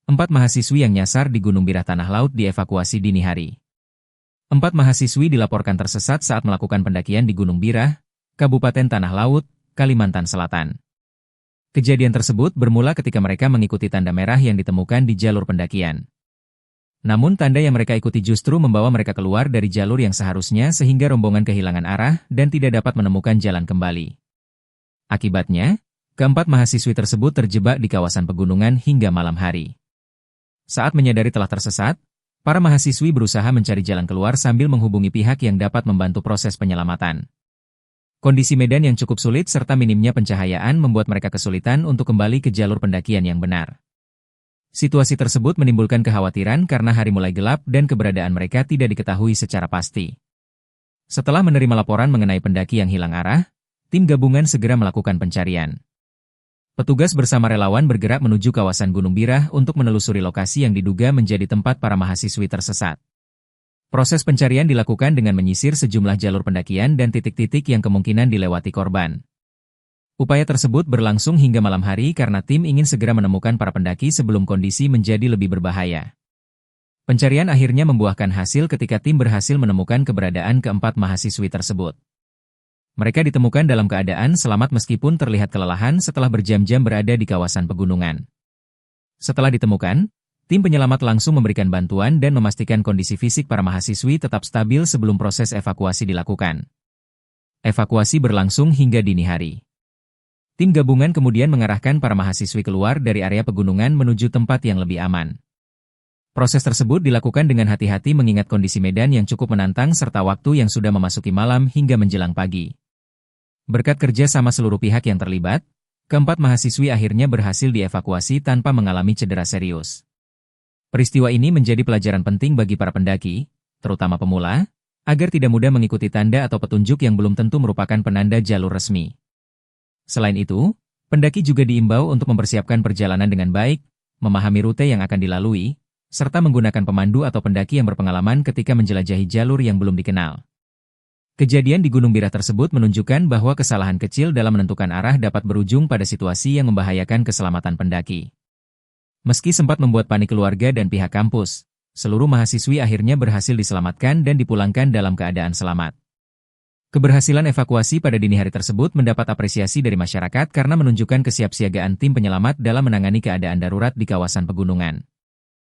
4 mahasiswi yang nyasar di Gunung Birah Tanah Laut dievakuasi dini hari. 4 mahasiswi dilaporkan tersesat saat melakukan pendakian di Gunung Birah, Kabupaten Tanah Laut, Kalimantan Selatan. Kejadian tersebut bermula ketika mereka mengikuti tanda merah yang ditemukan di jalur pendakian. Namun tanda yang mereka ikuti justru membawa mereka keluar dari jalur yang seharusnya sehingga rombongan kehilangan arah dan tidak dapat menemukan jalan kembali. Akibatnya, keempat mahasiswi tersebut terjebak di kawasan pegunungan hingga malam hari. Saat menyadari telah tersesat, para mahasiswi berusaha mencari jalan keluar sambil menghubungi pihak yang dapat membantu proses penyelamatan. Kondisi medan yang cukup sulit serta minimnya pencahayaan membuat mereka kesulitan untuk kembali ke jalur pendakian yang benar. Situasi tersebut menimbulkan kekhawatiran karena hari mulai gelap dan keberadaan mereka tidak diketahui secara pasti. Setelah menerima laporan mengenai pendaki yang hilang arah, tim gabungan segera melakukan pencarian. Petugas bersama relawan bergerak menuju kawasan Gunung Birah untuk menelusuri lokasi yang diduga menjadi tempat para mahasiswi tersesat. Proses pencarian dilakukan dengan menyisir sejumlah jalur pendakian dan titik-titik yang kemungkinan dilewati korban. Upaya tersebut berlangsung hingga malam hari karena tim ingin segera menemukan para pendaki sebelum kondisi menjadi lebih berbahaya. Pencarian akhirnya membuahkan hasil ketika tim berhasil menemukan keberadaan keempat mahasiswi tersebut. Mereka ditemukan dalam keadaan selamat meskipun terlihat kelelahan setelah berjam-jam berada di kawasan pegunungan. Setelah ditemukan, tim penyelamat langsung memberikan bantuan dan memastikan kondisi fisik para mahasiswi tetap stabil sebelum proses evakuasi dilakukan. Evakuasi berlangsung hingga dini hari. Tim gabungan kemudian mengarahkan para mahasiswi keluar dari area pegunungan menuju tempat yang lebih aman. Proses tersebut dilakukan dengan hati-hati mengingat kondisi medan yang cukup menantang serta waktu yang sudah memasuki malam hingga menjelang pagi. Berkat kerja sama seluruh pihak yang terlibat, keempat mahasiswi akhirnya berhasil dievakuasi tanpa mengalami cedera serius. Peristiwa ini menjadi pelajaran penting bagi para pendaki, terutama pemula, agar tidak mudah mengikuti tanda atau petunjuk yang belum tentu merupakan penanda jalur resmi. Selain itu, pendaki juga diimbau untuk mempersiapkan perjalanan dengan baik, memahami rute yang akan dilalui, serta menggunakan pemandu atau pendaki yang berpengalaman ketika menjelajahi jalur yang belum dikenal. Kejadian di Gunung Birah tersebut menunjukkan bahwa kesalahan kecil dalam menentukan arah dapat berujung pada situasi yang membahayakan keselamatan pendaki. Meski sempat membuat panik keluarga dan pihak kampus, seluruh mahasiswi akhirnya berhasil diselamatkan dan dipulangkan dalam keadaan selamat. Keberhasilan evakuasi pada dini hari tersebut mendapat apresiasi dari masyarakat karena menunjukkan kesiapsiagaan tim penyelamat dalam menangani keadaan darurat di kawasan pegunungan.